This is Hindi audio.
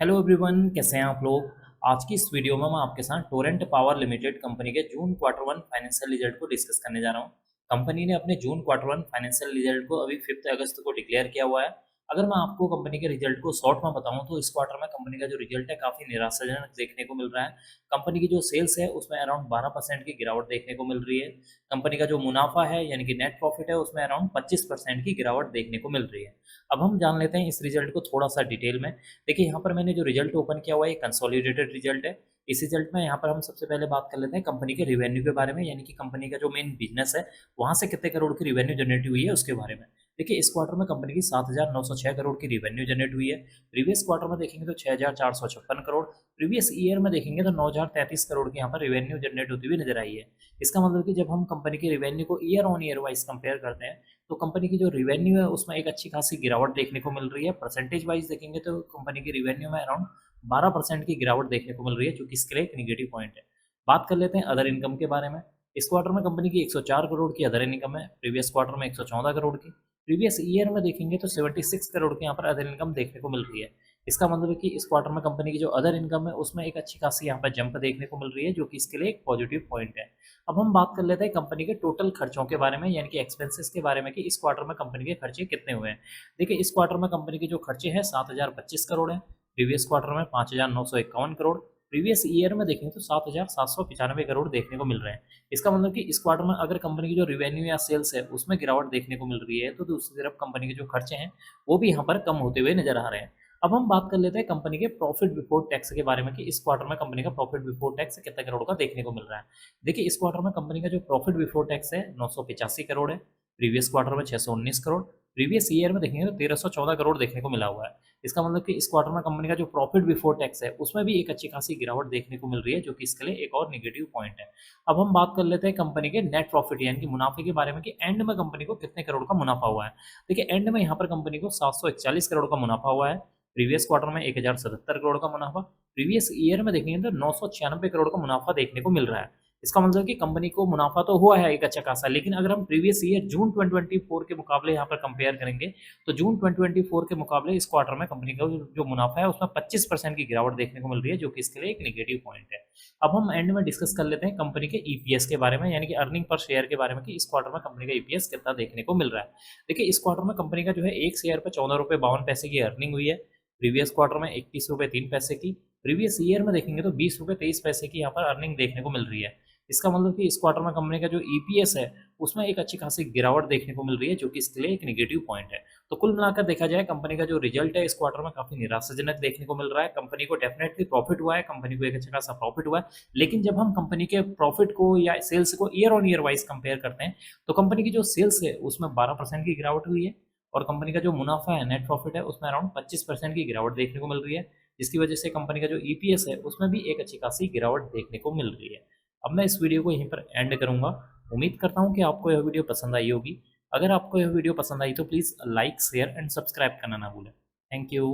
हेलो एवरीवन, कैसे हैं आप लोग। आज की इस वीडियो में मैं आपके साथ टोरेंट पावर लिमिटेड कंपनी के जून क्वार्टर वन फाइनेंशियल रिजल्ट को डिस्कस करने जा रहा हूं। कंपनी ने अपने जून क्वार्टर वन फाइनेंशियल रिजल्ट को अभी 5 अगस्त को डिक्लेयर किया हुआ है। अगर मैं आपको कंपनी के रिजल्ट को शॉर्ट में बताऊं तो इस क्वार्टर में कंपनी का जो रिजल्ट है काफी निराशाजनक देखने को मिल रहा है। कंपनी की जो सेल्स है उसमें अराउंड 12% की गिरावट देखने को मिल रही है। कंपनी का जो मुनाफा है यानी कि नेट प्रॉफिट है उसमें अराउंड 25% की गिरावट देखने को मिल रही है। अब हम जान लेते हैं इस रिजल्ट को थोड़ा सा डिटेल में। देखिए, यहाँ पर मैंने जो रिजल्ट ओपन किया हुआ है कंसोलिडेटेड रिजल्ट है। इस रिजल्ट में यहाँ पर हम सबसे पहले बात कर लेते हैं कंपनी के रिवेन्यू के बारे में, यानी कि कंपनी का जो मेन बिजनेस है वहाँ से कितने करोड़ की रिवेन्यू जनरेट हुई है उसके बारे में। देखिए, इस क्वार्टर में कंपनी की 7,906 करोड़ की रिवेन्यू जनरेट हुई है। प्रीवियस क्वार्टर में देखेंगे तो 6,456 करोड़। प्रीवियस ईयर में देखेंगे तो 9,033 करोड़ की यहाँ पर रिवेन्यू जनरेट होती हुई नजर आई है। इसका मतलब कि जब हम कंपनी की रिवेन्यू को year on year wise compare करते हैं तो कंपनी की जो रिवेन्यू है उसमें एक अच्छी खासी गिरावट देखने को मिल रही है। परसेंटेज वाइज देखेंगे तो कंपनी की रिवेन्यू में अराउंड 12% की गिरावट देखने को मिल रही है, जो कि इसके लिए एक निगेटिव पॉइंट है। बात कर लेते हैं अदर इनकम के बारे में। इस क्वार्टर में कंपनी की 104 करोड़ की अदर इनकम है। प्रीवियस क्वार्टर में 114 करोड़ की। प्रीवियस ईयर में देखेंगे तो 76 करोड़ की यहाँ पर अदर इनकम देखने को मिल रही है। इसका मतलब है कि इस क्वार्टर में कंपनी की जो अदर इनकम है उसमें एक अच्छी खासी यहाँ पर जंप देखने को मिल रही है, जो कि इसके लिए एक पॉजिटिव पॉइंट है। अब हम बात कर लेते हैं कंपनी के टोटल खर्चों के बारे में, यानी कि एक्सपेंसेस के बारे में, कि इस क्वार्टर में कंपनी के खर्चे कितने हुए हैं। देखिए, इस क्वार्टर में कंपनी के जो खर्चे हैं 7,025 करोड़ है। प्रीवियस क्वार्टर में 5,951 करोड़। प्रीवियस ईयर में देखेंगे तो 7,795 करोड़ देखने को मिल रहे हैं। इसका मतलब कि इस क्वार्टर में अगर कंपनी की जो रिवेन्यू या सेल्स है उसमें गिरावट देखने को मिल रही है तो दूसरी तरफ कंपनी के जो खर्चे हैं वो भी यहाँ पर कम होते हुए नजर आ रहे हैं। अब हम बात कर लेते हैं कंपनी के प्रॉफिट बिफोर टैक्स के बारे में, कि इस क्वार्टर में कंपनी का प्रॉफिट बिफोर टैक्स कितने करोड़ का देखने को मिल रहा है। देखिए, इस क्वार्टर में कंपनी का जो प्रॉफिट बिफोर टैक्स है 985 करोड़ है। प्रीवियस क्वार्टर में 619 करोड़। प्रीवियस ईयर में देखेंगे तो 1314 करोड़ देखने को मिला हुआ है। इसका मतलब कि इस क्वार्टर में कंपनी का जो प्रॉफिट बिफोर टैक्स है उसमें भी एक अच्छी खासी गिरावट देखने को मिल रही है, जो कि इसके लिए एक और निगेटिव पॉइंट है। अब हम बात कर लेते हैं कंपनी के नेट प्रॉफिट यानी कि मुनाफे के बारे में, कि एंड में कंपनी को कितने करोड़ का मुनाफा हुआ है। देखिए, एंड में यहाँ पर कंपनी को 741 करोड़ का मुनाफा हुआ है। प्रीवियस क्वार्टर में 1,077 करोड़ का मुनाफा। प्रीवियस ईयर में देखेंगे तो 996 करोड़ का मुनाफा देखने को मिल रहा है। इसका मतलब कि कंपनी को मुनाफा तो हुआ है एक अच्छा खासा, लेकिन अगर हम प्रीवियस ईयर जून 2024 के मुकाबले यहाँ पर कंपेयर करेंगे तो जून 2024 के मुकाबले इस क्वार्टर में कंपनी का जो मुनाफा है उसमें 25% की गिरावट देखने को मिल रही है, जो कि इसके लिए एक नेगेटिव पॉइंट है। अब हम एंड में डिस्कस कर लेते हैं कंपनी के ईपीएस के बारे में, यानी कि अर्निंग पर शेयर के बारे में, कि इस क्वार्टर में कंपनी का ईपीएस कितना देखने को मिल रहा है। देखिए, इस क्वार्टर में कंपनी का जो है एक शेयर पर 14 रुपये 52 पैसे की अर्निंग हुई है। प्रीवियस क्वार्टर में 21 रुपये 3 पैसे की। प्रीवियस ईयर में देखेंगे तो 20 रुपये 23 पैसे की यहाँ पर अर्निंग देखने को मिल रही है। इसका मतलब कि इस क्वार्टर में कंपनी का जो ईपीएस है उसमें एक अच्छी खासी गिरावट देखने को मिल रही है, जो कि इसके लिए एक नेगेटिव पॉइंट है। तो कुल मिलाकर देखा जाए कंपनी का जो रिजल्ट है इस क्वार्टर में काफी निराशाजनक देखने को मिल रहा है। कंपनी को डेफिनेटली प्रॉफिट हुआ है, कंपनी को एक अच्छा खासा प्रॉफिट हुआ है, लेकिन जब हम कंपनी के प्रॉफिट को या सेल्स को year on year wise compare करते हैं तो कंपनी की जो सेल्स है उसमें 12% की गिरावट हुई है, और कंपनी का जो मुनाफा है नेट प्रॉफिट है उसमें अराउंड 25% की गिरावट देखने को मिल रही है, जिसकी वजह से कंपनी का जो ईपीएस है उसमें भी एक अच्छी खासी गिरावट देखने को मिल रही है। अब मैं इस वीडियो को यहीं पर एंड करूंगा। उम्मीद करता हूं कि आपको यह वीडियो पसंद आई होगी। अगर आपको यह वीडियो पसंद आई तो please like share and subscribe करना ना भूलें। Thank you.